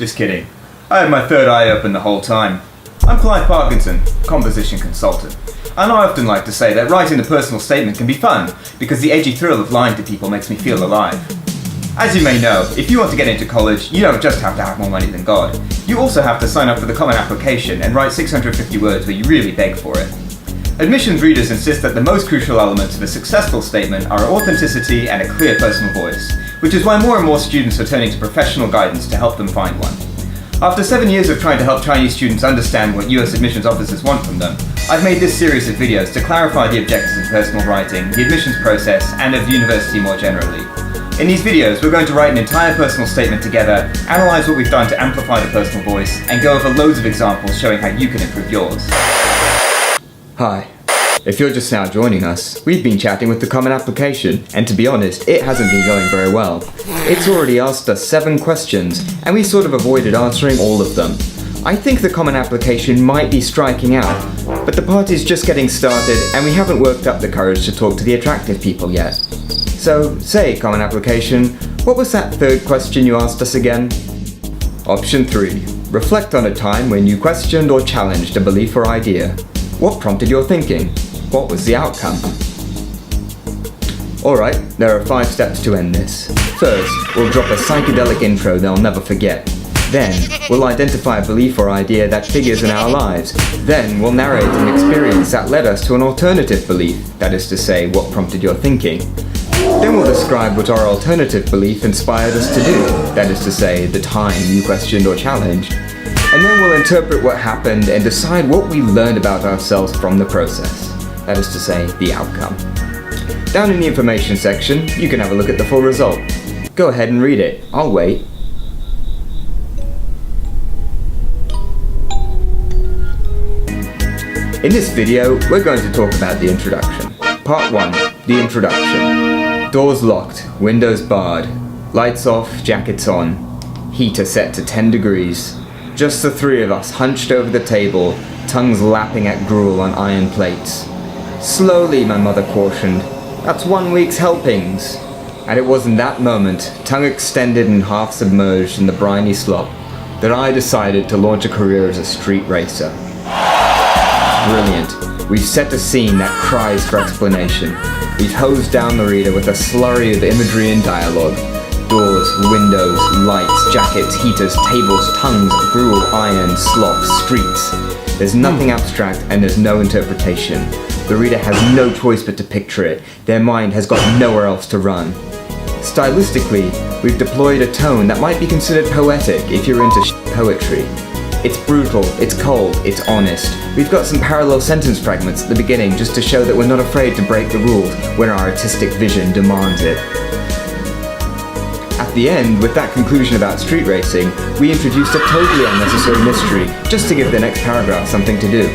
Just kidding. I had my third eye open the whole time. I'm Clive Parkinson, composition consultant. And I often like to say that writing a personal statement can be fun, because the edgy thrill of lying to people makes me feel alive. As you may know, if you want to get into college, you don't just have to have more money than God. You also have to sign up for the common application and write 650 words where you really beg for it. Admissions readers insist that the most crucial elements of a successful statement are authenticity and a clear personal voice, which is why more and more students are turning to professional guidance to help them find one. After 7 years of trying to help Chinese students understand what US admissions officers want from them, I've made this series of videos to clarify the objectives of personal writing, the admissions process, and of university more generally. In these videos, we're going to write an entire personal statement together, analyse what we've done to amplify the personal voice, and go over loads of examples showing how you can improve yours. Hi. If you're just now joining us, we've been chatting with the Common Application, and to be honest, it hasn't been going very well. It's already asked us 7 questions, and we sort of avoided answering all of them. I think the Common Application might be striking out, but the party's just getting started, and we haven't worked up the courage to talk to the attractive people yet. So, say, Common Application, what was that 3rd question you asked us again? Option 3. Reflect on a time when you questioned or challenged a belief or idea. What prompted your thinking? What was the outcome? Alright, there are 5 steps to end this. First, we'll drop a psychedelic intro they'll never forget. Then, we'll identify a belief or idea that figures in our lives. Then, we'll narrate an experience that led us to an alternative belief, that is to say, what prompted your thinking. Then we'll describe what our alternative belief inspired us to do, that is to say, the time you questioned or challenged. And then we'll interpret what happened and decide what we learned about ourselves from the process, that is to say, the outcome. Down in the information section, you can have a look at the full result. Go ahead and read it, I'll wait. In this video, we're going to talk about the introduction. Part 1, the introduction. Doors locked, windows barred, lights off, jackets on, heater set to 10 degrees. Just the 3 of us hunched over the table, tongues lapping at gruel on iron plates. Slowly, my mother cautioned, that's 1 week's helpings. And it was in that moment, tongue extended and half submerged in the briny slop, that I decided to launch a career as a street racer. Brilliant. We've set a scene that cries for explanation. We've hosed down the reader with a slurry of imagery and dialogue. Doors, windows, lights, jackets, heaters, tables, tongues, gruel, iron, slop, streets. There's nothing abstract and there's no interpretation. The reader has no choice but to picture it. Their mind has got nowhere else to run. Stylistically, we've deployed a tone that might be considered poetic if you're into poetry. It's brutal, it's cold, it's honest. We've got some parallel sentence fragments at the beginning just to show that we're not afraid to break the rules when our artistic vision demands it. At the end, with that conclusion about street racing, we introduced a totally unnecessary mystery, just to give the next paragraph something to do.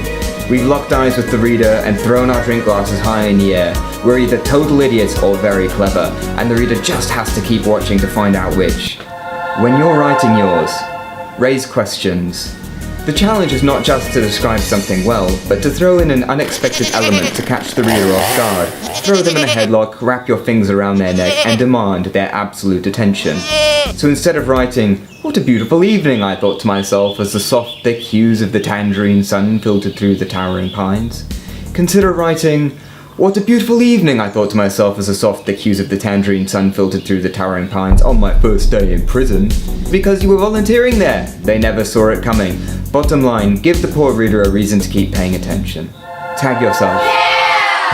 We've locked eyes with the reader and thrown our drink glasses high in the air. We're either total idiots or very clever, and the reader just has to keep watching to find out which. When you're writing yours, raise questions. The challenge is not just to describe something well, but to throw in an unexpected element to catch the reader off guard. Throw them in a headlock, wrap your fingers around their neck, and demand their absolute attention. So instead of writing, "What a beautiful evening," I thought to myself as the soft, thick hues of the tangerine sun filtered through the towering pines, consider writing, "What a beautiful evening," I thought to myself as the soft, thick hues of the tangerine sun filtered through the towering pines on my first day in prison. Because you were volunteering there. They never saw it coming. Bottom line, give the poor reader a reason to keep paying attention. Tag yourself.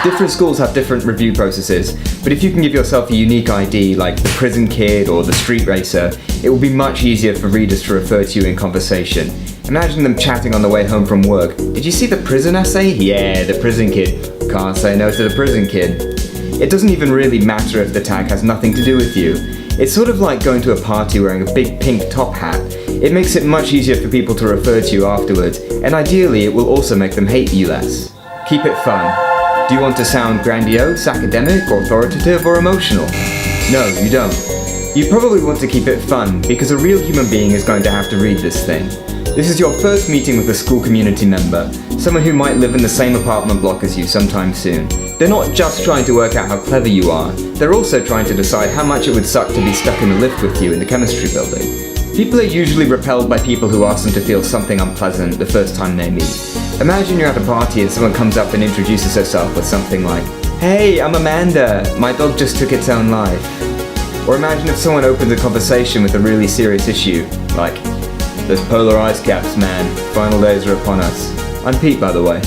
Different schools have different review processes, but if you can give yourself a unique ID like the prison kid or the street racer, it will be much easier for readers to refer to you in conversation. Imagine them chatting on the way home from work. "Did you see the prison essay? Yeah, the prison kid. Can't say no to the prison kid." It doesn't even really matter if the tag has nothing to do with you. It's sort of like going to a party wearing a big pink top hat. It makes it much easier for people to refer to you afterwards, and ideally it will also make them hate you less. Keep it fun. Do you want to sound grandiose, academic, authoritative, or emotional? No, you don't. You probably want to keep it fun, because a real human being is going to have to read this thing. This is your first meeting with a school community member, someone who might live in the same apartment block as you sometime soon. They're not just trying to work out how clever you are, they're also trying to decide how much it would suck to be stuck in the lift with you in the chemistry building. People are usually repelled by people who ask them to feel something unpleasant the first time they meet. Imagine you're at a party and someone comes up and introduces herself with something like, "Hey, I'm Amanda, my dog just took its own life." Or imagine if someone opens a conversation with a really serious issue, like, "Those polar ice caps, man, final days are upon us." I'm Pete, by the way.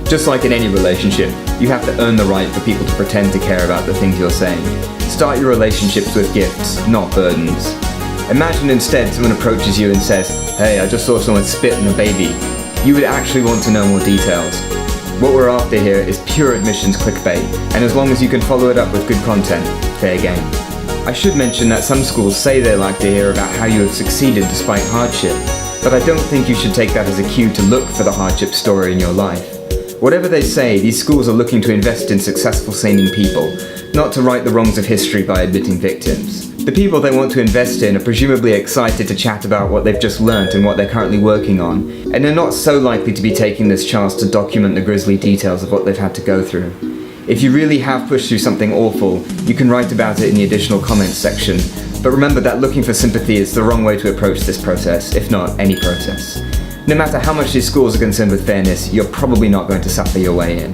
Just like in any relationship, you have to earn the right for people to pretend to care about the things you're saying. Start your relationships with gifts, not burdens. Imagine instead someone approaches you and says, "Hey, I just saw someone spit on a baby." You would actually want to know more details. What we're after here is pure admissions clickbait, and as long as you can follow it up with good content, fair game. I should mention that some schools say they like to hear about how you have succeeded despite hardship, but I don't think you should take that as a cue to look for the hardship story in your life. Whatever they say, these schools are looking to invest in successful, seeming people, not to right the wrongs of history by admitting victims. The people they want to invest in are presumably excited to chat about what they've just learnt and what they're currently working on, and are not so likely to be taking this chance to document the grisly details of what they've had to go through. If you really have pushed through something awful, you can write about it in the additional comments section, but remember that looking for sympathy is the wrong way to approach this process, if not any process. No matter how much these schools are concerned with fairness, you're probably not going to suffer your way in.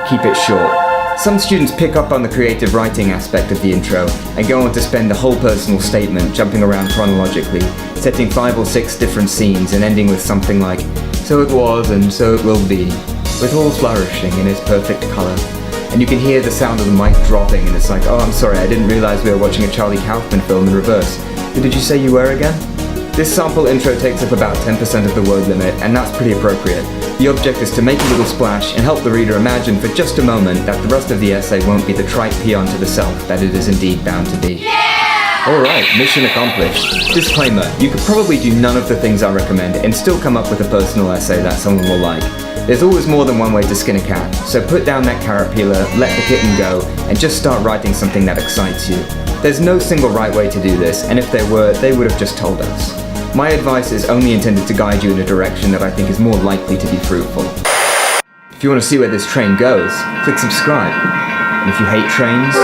Keep it short. Some students pick up on the creative writing aspect of the intro and go on to spend a whole personal statement jumping around chronologically, setting 5 or 6 different scenes and ending with something like, "So it was and so it will be, with all flourishing in its perfect colour." And you can hear the sound of the mic dropping and it's like, "Oh, I'm sorry, I didn't realise we were watching a Charlie Kaufman film in reverse. Who did you say you were again?" This sample intro takes up about 10% of the word limit, and that's pretty appropriate. The object is to make a little splash and help the reader imagine for just a moment that the rest of the essay won't be the trite peon to the self that it is indeed bound to be. Alright, mission accomplished. Disclaimer, you could probably do none of the things I recommend and still come up with a personal essay that someone will like. There's always more than one way to skin a cat, so put down that carrot peeler, let the kitten go, and just start writing something that excites you. There's no single right way to do this, and if there were, they would have just told us. My advice is only intended to guide you in a direction that I think is more likely to be fruitful. If you want to see where this train goes, click subscribe. And if you hate trains,